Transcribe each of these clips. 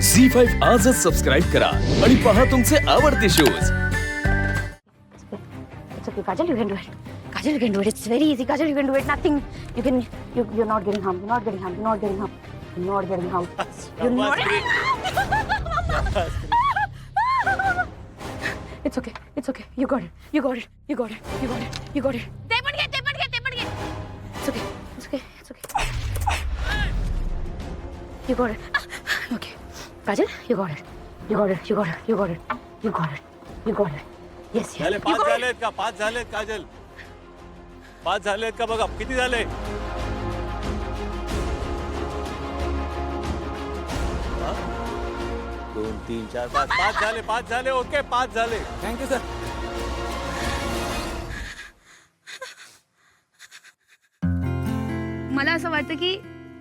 झी5 आजच सबस्क्राईब करा आणि पहा तुमचे आवडते shows. It's okay, Kajal, you can do it. Kajal, you can do it. It's very easy. Kajal, you can do it. Nothing. You're not getting harmed. You're not getting harmed. You're not getting harmed. You're not getting harmed. You're not. It's okay. It's okay. You got it. You got it. You got it. You got it. You got it. Te pad gaya. It's okay. It's okay. It's okay. You got it. Okay. Kajal, you got it. You got it. You got it. You got it. You got it. You got it. Yes, yes. झाले You पाच got it. झालेत का? पाच झालेत काजल? पाच झालेत का बघा किती झाले? हा? 2 3 4 5 पाच झाले ओके 5 झाले. Thank you sir. मला असं वाटतं की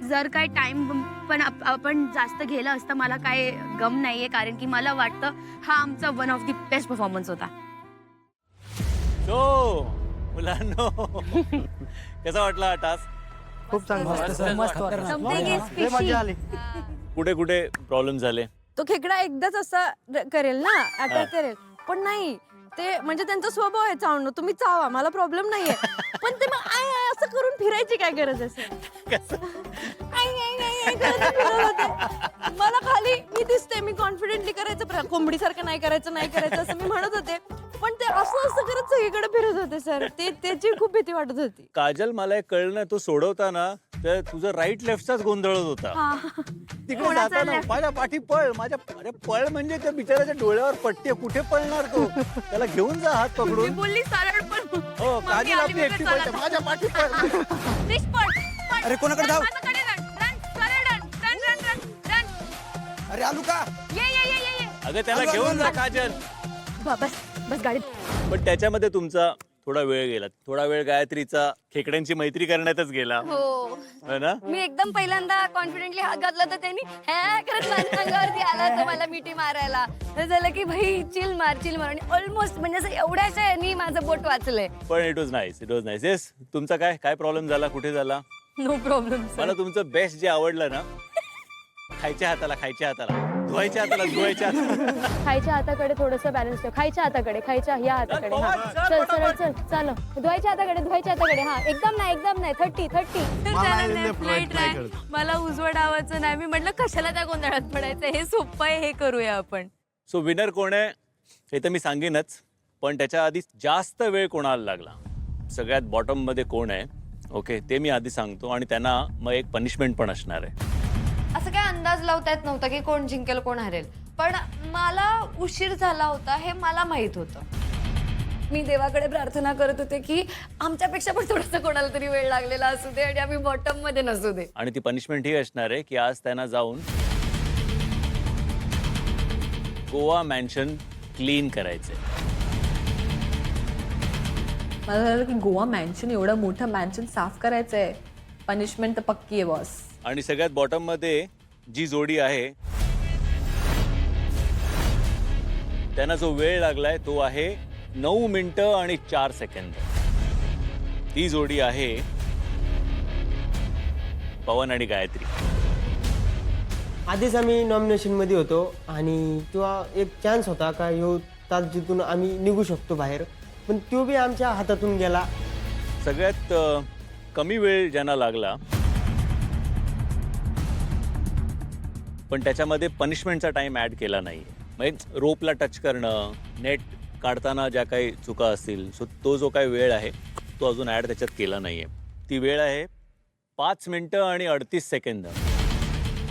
जर काय टाइम पण आपण जास्त गेलं असतं मला काय गम नाहीये कारण की मला वाटतं हा आमचा one of the best performance होता. सो मुलांनो कसा वाटला हा टास्क? खूप चांगलं कुठे कुठे प्रॉब्लेम झाले? तो खेकडा एकदाच असा करेल ना अटॅक करेल पण नाही ते म्हणजे त्यांचा स्वभाव आहे चावणं. तुम्ही चावा मला प्रॉब्लेम नाहीये पण ते मग आय आय असं करून फिरायची काय गरज असेल? आय आय आय आय करत फिरत होते. मला खाली मी दिसते मी कॉन्फिडेंटली करायचं कोंबडीसारखं नाही करायचं असं मी म्हणत होते पण ते असं करत सगळीकडे फिरत होते सर. ते त्याची खूप भीती वाटत होती. काजल मला एक कळलं नाही, तो सोडवताना तर तुझं राईट लेफ्टचाच गोंधळत होता. तिकडे जाताना माझ्या पाठी पळ अरे पळ म्हणजे त्या बिचाऱ्याच्या डोळ्यावर पट्टी आहे, कुठे पळणार तो? त्याला घेऊन जा हात पकडून. बोलली सरळ पण हो काजल आपली एकटी पळते माझ्या पाठी पळ. अरे कोणाकडे धाव? अरे आलू का? अगं त्याला घेऊन जा काजल. बस गाडी. पण त्याच्यामध्ये तुमचा थोडा वेळ गेला. थोडा वेळ गायत्रीचा खेकड्यांची मैत्री करण्यातच गेला हो ना? मी एकदम पहिल्यांदा कॉन्फिडेंटली हात घातला तर त्यांनी हे करत माझ्या अंगावरती आला तर मला मिठी मारायला झालं की भाई चिल मार आणि ऑलमोस्ट म्हणजे असं एवढ्याशा यांनी माझं बोट वाचलंय. पण इट वॉज नाईस. येस. तुमचा काय प्रॉब्लेम झाला? कुठे झाला? नो प्रॉब्लेम मला तुमचं बेस्ट जे आवडलं ना, खायच्या हाताला धुवायच्या हाताला खायच्या हाताकडे थोडंसं बॅलन्स ठेव. खायच्या हाताकडे या हाताकडे. हा चल सरळ चल धुवायच्या हाताकडे. हा एकदम नाही 30. मला उजवं डावाचं नाही. मी म्हटलं कशाला त्या गोंधळात पडायचं हे सोपं आहे हे करूया आपण. सो विनर कोण आहे हे तर मी सांगेनच, पण त्याच्या आधी जास्त वेळ कोणाला लागला, सगळ्यात बॉटम मध्ये कोण आहे ओके ते मी आधी सांगतो आणि त्यांना मग एक पनिशमेंट पण असणार आहे. असं काय अंदाज लावता येत नव्हता की कोण जिंकेल कोण हरेल पण मला उशीर झाला होता हे मला माहित होतं. मी देवाकडे प्रार्थना करत होते की आमच्यापेक्षा पण थोडंसं कोणाला तरी वेळ लागलेला असू दे आणि आम्ही बॉटम मध्ये नसू दे. आणि ती पनिशमेंट ही असणार आहे की आज त्यांना जाऊन गोवा मॅन्शन क्लीन करायचंय. मला झालं की गोवा मॅन्शन एवढं मोठं मॅन्शन साफ करायचंय. पनिशमेंट तर पक्की आहे बॉस. आणि सगळ्यात बॉटम मध्ये जी जोडी आहे त्यांना जो वेळ लागलाय तो आहे 9 मिनिटं आणि 4 सेकंद. ती जोडी आहे पवन आणि गायत्री. आधीच आम्ही नॉमिनेशन मध्ये होतो आणि तेव्हा एक चान्स होता का ह्यो तास जिथून आम्ही निघू शकतो बाहेर पण तो बी आमच्या हातातून गेला. सगळ्यात कमी वेळ ज्यांना लागला पण त्याच्यामध्ये पनिशमेंटचा टाइम ऍड केला नाही. म्हणजे रोपला टच करणं, नेट काढताना ज्या काही चुका असतील सो तो जो काही वेळ आहे तो अजून ऍड त्याच्यात केला नाहीये. ती वेळ आहे 5 मिनिटं आणि 38 सेकंद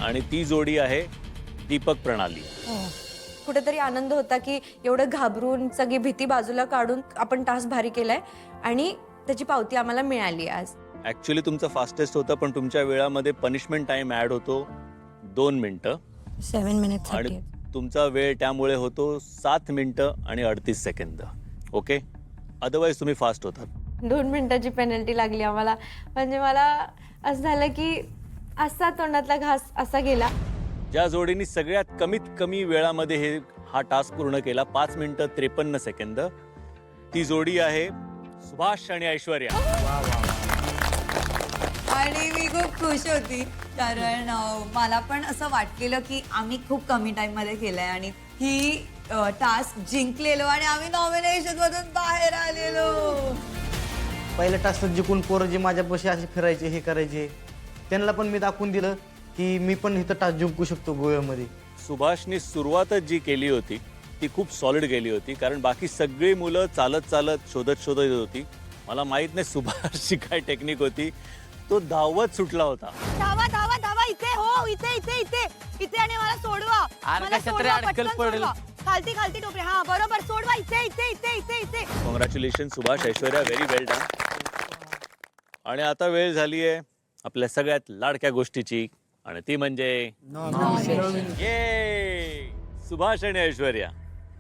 आणि ती जोडी आहे दीपक प्रणाली. कुठेतरी आनंद होता की एवढं घाबरून सगळी भीती बाजूला काढून आपण टास्क भारी केलाय आणि त्याची पावती आम्हाला मिळाली आज. ऍक्च्युली तुमचं फास्टेस्ट होतं पण तुमच्या वेळामध्ये पनिशमेंट टाइम ऍड होतो 2 मिनिटं 7 मिनिट्स आणि तुमचा वेळ त्यामुळे होतो 7 मिनिटं आणि 38 सेकंद ओके. अदरवाईज तुम्ही फास्ट होतात. 2 मिनिटाची पेनल्टी लागली आम्हाला. म्हणजे मला असं झालं की असा तोंडातला घास असा गेला. ज्या जोडीने सगळ्यात कमीत कमी वेळामध्ये हा टास्क पूर्ण केला 5 मिनिटं 53 सेकंद ती जोडी आहे सुभाष आणि ऐश्वर्या. आणि मी खूप खुश होती कारण मला पण असं वाटलेलं की आम्ही खूप कमी टाइम मध्ये केलंय आणि ही टास्क जिंकलेलो आणि आम्ही नॉमिनेशन मधून बाहेर आलेलो. पहिल्या टास्कात जिंकून पोरं जे माझ्यापाशी असे फिरायचे हे करायचे त्यांना पण मी दाखवून दिलं की मी पण इथं टास्क जिंकू शकतो गोव्यामध्ये. सुभाषनी सुरुवातच जी केली होती ती खूप सॉलिड केली होती, कारण बाकी सगळी मुलं चालत चालत शोधत येत होती. मला माहित नाही सुभाषची काय टेक्निक होती, तो धावत सुटला होता. धावा धावा धावा इथे हो इथे इथे इथे इथे आणि मला सोडवा. मला सोडवा, पटकन सोडवा. खालती खालती टोपली. हा बरोबर सोडवा इथे इथे इथे इथे इथे. कॉंग्रॅच्युलेशन सुभाष, ऐश्वर्या, व्हेरी वेल डन. आणि आता वेळ झाली आहे आपल्या सगळ्यात लाडक्या गोष्टीची, आणि ती म्हणजे ये सुभाष आणि ऐश्वर्या,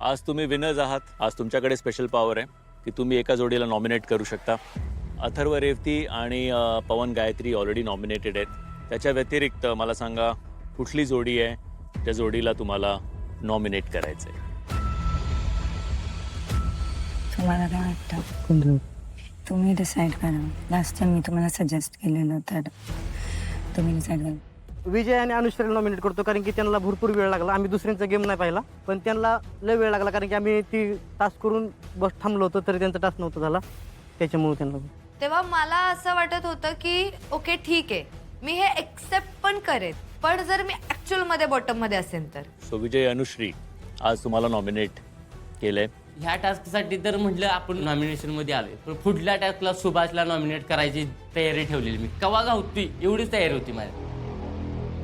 आज तुम्ही विनर्स आहात. आज तुमच्याकडे स्पेशल पॉवर आहे की तुम्ही एका जोडीला नॉमिनेट करू शकता. अथर्व रेवती आणि पवन गायत्री ऑलरेडी नॉमिनेटेड आहेत. त्याच्या व्यतिरिक्त मला सांगा कुठली जोडी आहे त्या जोडीला तुम्हाला नॉमिनेट करायचं आहे. तुम्हाला काय वाटतं? तुम्ही डिसाईड करा. लास्ट टाइम मी तुम्हाला सजेस्ट केलेलं तर तुम्ही डिसाईड करा. विजय आणि अनुश्रीला नॉमिनेट करतो कारण की त्यांना भरपूर वेळ लागला. आम्ही दुसऱ्यांचा गेम नाही पाहिला पण त्यांना लय वेळ लागला कारण की आम्ही ती टास्क करून बस थांबलो होतो तरी त्यांचा टास्क नव्हता झाला, त्याच्यामुळे त्यांना. तेव्हा मला असं वाटत होतं की ओके ठीक आहे मी हे एक्सेप्ट पण करेन, पण जर मी ऍक्च्युअल मध्ये बॉटम मध्ये असेल तर. सो विजय, अनुश्री, आज तुम्हाला नॉमिनेट केलंय. ह्या टास्कसाठी तर म्हटलं आपण नॉमिनेशन मध्ये आलोय, पण पुढल्या टास्कला सुभाषला नॉमिनेट करायची तयारी ठेवलेली मी. कवा का होती एवढीच तयारी होती माझी.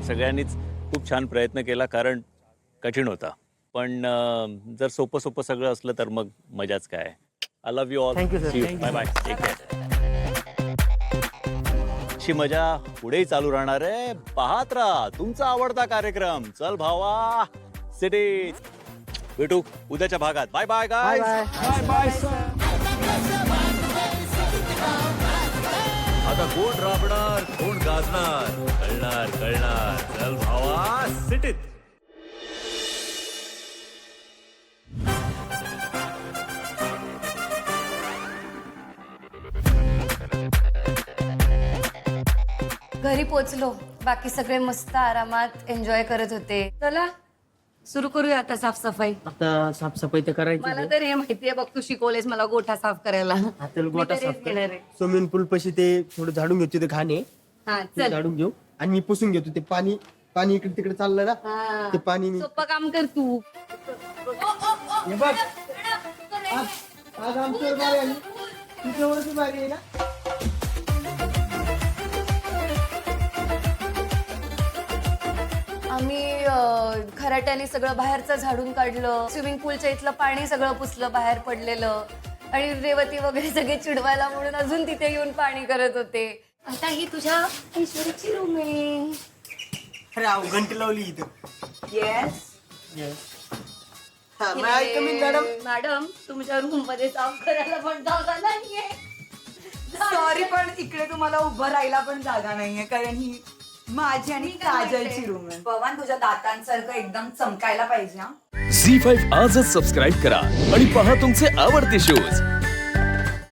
सगळ्यांनीच खूप छान प्रयत्न केला कारण कठीण होता, पण जर सोपं सोपं सगळं असलं तर मग मजाच काय. I love you all. Thank you, sir. Bye bye. Take care. अशी मजा पुढेही चालू राहणार आहे. पाहत राहा तुमचा आवडता कार्यक्रम चल भावा सिटी. भेटू उद्याच्या भागात. Bye bye guys. Bye bye sir. आता कोण राबणार कोण गाजणार कळणार कळणार. चल भावा सिटीत. घरी पोचलो, बाकी सगळे मस्त आरामात एन्जॉय करत होते. चला सुरू करूया आता साफसफाई. आता साफसफाई तर करायची. मला तर हे माहितीये बघ, तू शिकवलेस मला गोठा साफ करायला. हाताला गोटा मी तर साफ हेच घेणार आहे. स्विमिंग पूल पशी ते थोडं झाडून घेऊ तिथे घाणे हा ते चल. झाडून घेऊ आणि मी पुसून घेतो ते पाणी. पाणी इकडे तिकडे चाललं ना हा. ते पाणी मी. सोपं काम कर तू. हे बघ आज आमच्यावर बारी आली, तुझ्यावरची बारी आहे ना. आम्ही खराट्याने सगळं बाहेरचं झाडून काढलं, स्विमिंग पूलच्या इथलं पाणी सगळं पुसलं बाहेर पडलेलं, आणि रेवती वगैरे सगळे चिडवायला म्हणून अजून तिथे येऊन पाणी करत होते. आता ही तुझ्या ऐश्वर्याची रूम आहे. राव घंटी लावली इथं. येस मॅडम तुमच्या रूम मध्ये साफ करायला पण जागा नाहीये. सॉरी पण इकडे तुम्हाला उभं राहायला पण जागा नाहीये कारण ही माझी आणि काजलची रूम आहे. पवन तुझ्या दातांसारखं एकदम चमकायला पाहिजे. झी5 आजच सबस्क्राईब करा आणि पहा तुमचे आवडते शोज